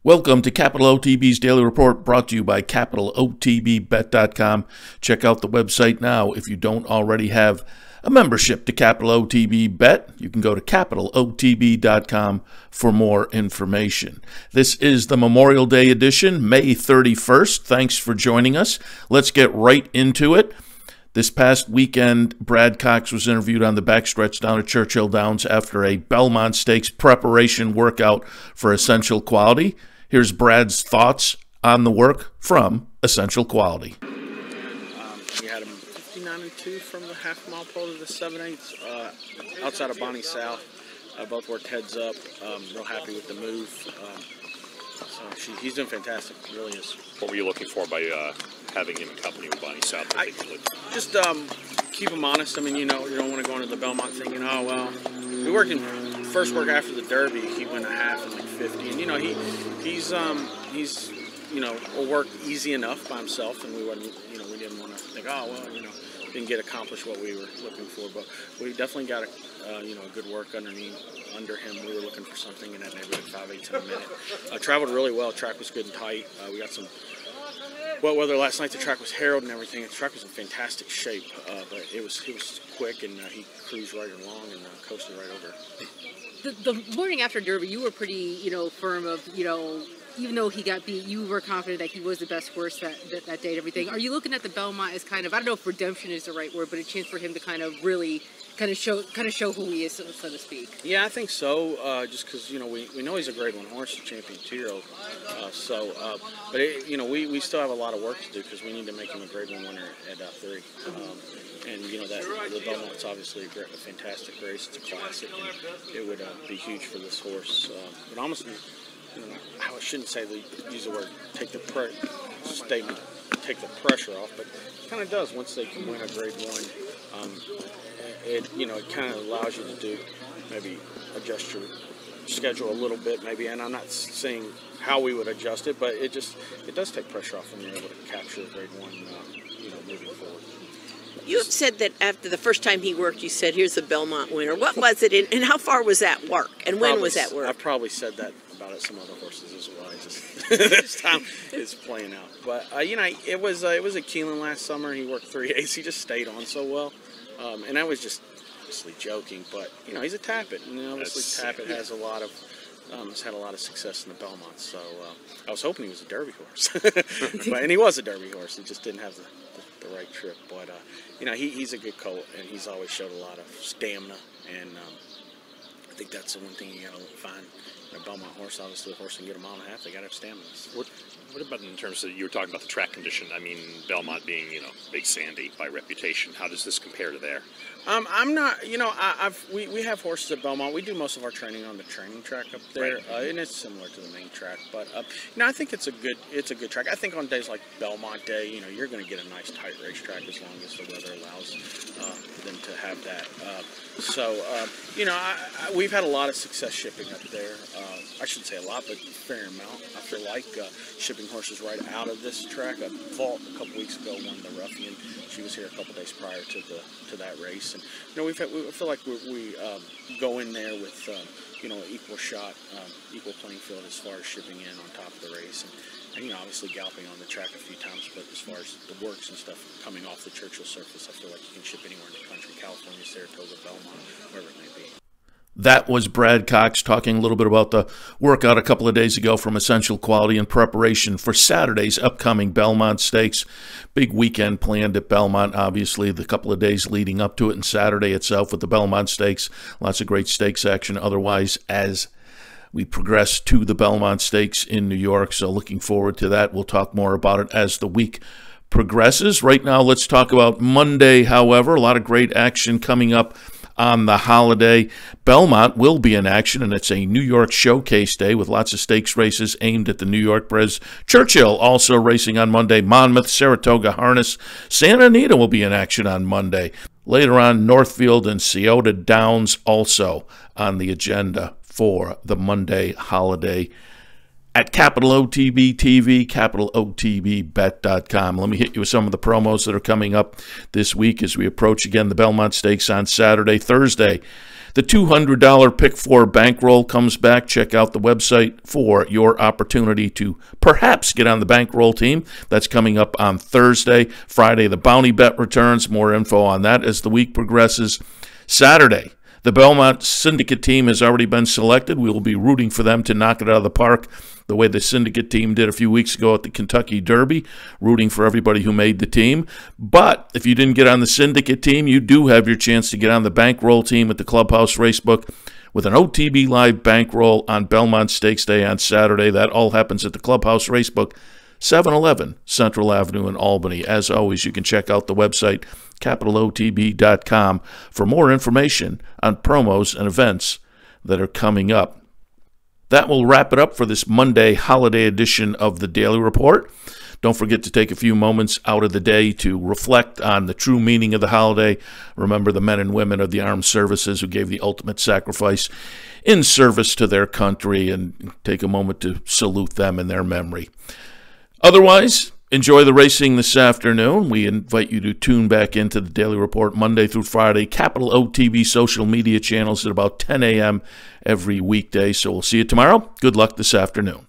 Welcome to Capital OTB's Daily Report, brought to you by CapitalOTBBet.com. Check out the website now if you don't already have a membership to Capital OTB Bet. You can go to CapitalOTB.com for more information. This is the Memorial Day edition, May 31st. Thanks for joining us. Let's get right into it. This past weekend, Brad Cox was interviewed on the backstretch down at Churchill Downs after a Belmont Stakes preparation workout for Essential Quality. Here's Brad's thoughts on the work from Essential Quality. We had him 59-2 from the half-mile pole to the 7/8 outside of Bonnie South. Both worked heads up. Real happy with the move. He's doing fantastic. Really is. What were you looking for by having him in company with Bonnie South? Just keep him honest. I mean, you don't want to go into the Belmont thinking, oh well. We worked in first work after the Derby. He went a half in like 50, and he's will work easy enough by himself, and we didn't want to think, oh well, didn't get accomplished what we were looking for, but we definitely got a good work under him. We were looking for something in that neighborhood, 5/8 in a minute. Traveled really well. Track was good and tight. We got some wet weather last night. The track was harrowed and everything. The track was in fantastic shape, but it was quick, and he cruised right along and coasted right over. The morning after Derby, you were pretty, firm of, even though he got beat, you were confident that he was the best horse that day and everything. Are you looking at the Belmont as kind of, I don't know if redemption is the right word, but a chance for him to kind of really show who he is, so to speak? Yeah, I think so. Just because we know he's a Grade 1 horse, a champion 2-year-old. But we still have a lot of work to do because we need to make him a Grade 1 winner at 3. And that the Belmont's obviously a fantastic race. It's a classic, and it would be huge for this horse. But honestly, I shouldn't use the word take the pressure off, but it kind of does once they can win a Grade 1. It kind of allows you to maybe adjust your schedule a little bit, maybe. And I'm not saying how we would adjust it, but it does take pressure off when you're able to capture a Grade 1, moving forward. You have said that after the first time he worked, you said, here's the Belmont winner. What was it, and how far was that work, and when was that work? I've probably said that about some other horses as well. This time it's playing out. But, it was at Keeneland last summer. He worked 3/8. He just stayed on so well. And I was just obviously joking, but, he's a Tappet. And obviously Tappet has has had a lot of success in the Belmont. So I was hoping he was a Derby horse. And he was a Derby horse. He just didn't have the right trip, but he's a good colt, and he's always showed a lot of stamina, and I think that's the one thing you got to find in a Belmont horse. Obviously, a horse can get a mile and a half. They got to have stamina. What about in terms of, you were talking about the track condition? I mean, Belmont being Big Sandy by reputation. How does this compare to there? I'm not. We have horses at Belmont. We do most of our training on the training track up there, right. And it's similar to the main track. But I think it's a good track. I think on days like Belmont Day, you're going to get a nice tight racetrack as long as the weather allows them to have that. We've had a lot of success shipping up there. I shouldn't say a lot, but a fair amount. I feel like shipping horses right out of this track. Vault a couple weeks ago won the Ruffian. She was here a couple days prior to that race, and we feel like we go in there with equal shot, equal playing field as far as shipping in on top of the race, and obviously galloping on the track a few times. But as far as the works and stuff coming off the Churchill surface, I feel like you can ship anywhere in the country: California, Saratoga, Belmont, wherever it may be. That was Brad Cox talking a little bit about the workout a couple of days ago from Essential Quality in preparation for Saturday's upcoming Belmont Stakes. Big weekend planned at Belmont, obviously, the couple of days leading up to it, and Saturday itself with the Belmont Stakes. Lots of great stakes action otherwise as we progress to the Belmont Stakes in New York, so looking forward to that. We'll talk more about it as the week progresses. Right now, let's talk about Monday, however. A lot of great action coming up on the holiday. Belmont will be in action, and it's a New York showcase day with lots of stakes races aimed at the New York Brez. Churchill also racing on Monday. Monmouth, Saratoga Harness. Santa Anita will be in action on Monday. Later on, Northfield and Scioto Downs also on the agenda for the Monday holiday at Capital OTB TV, capitalotbbet.com. Let me hit you with some of the promos that are coming up this week as we approach again the Belmont Stakes on Saturday. Thursday, the $200 Pick 4 bankroll comes back. Check out the website for your opportunity to perhaps get on the bankroll team. That's coming up on Thursday. Friday, the Bounty Bet returns. More info on that as the week progresses. Saturday, the Belmont Syndicate team has already been selected. We will be rooting for them to knock it out of the park the way the Syndicate team did a few weeks ago at the Kentucky Derby, rooting for everybody who made the team. But if you didn't get on the Syndicate team, you do have your chance to get on the bankroll team at the Clubhouse Racebook with an OTB Live bankroll on Belmont Stakes Day on Saturday. That all happens at the Clubhouse Racebook, 711 Central Avenue in Albany. As always, you can check out the website, capitalotb.com, for more information on promos and events that are coming up. That will wrap it up for this Monday holiday edition of the Daily Report. Don't forget to take a few moments out of the day to reflect on the true meaning of the holiday. Remember the men and women of the armed services who gave the ultimate sacrifice in service to their country, and take a moment to salute them in their memory. Otherwise, enjoy the racing this afternoon. We invite you to tune back into the Daily Report Monday through Friday, Capital OTB social media channels at about 10 a.m. every weekday. So we'll see you tomorrow. Good luck this afternoon.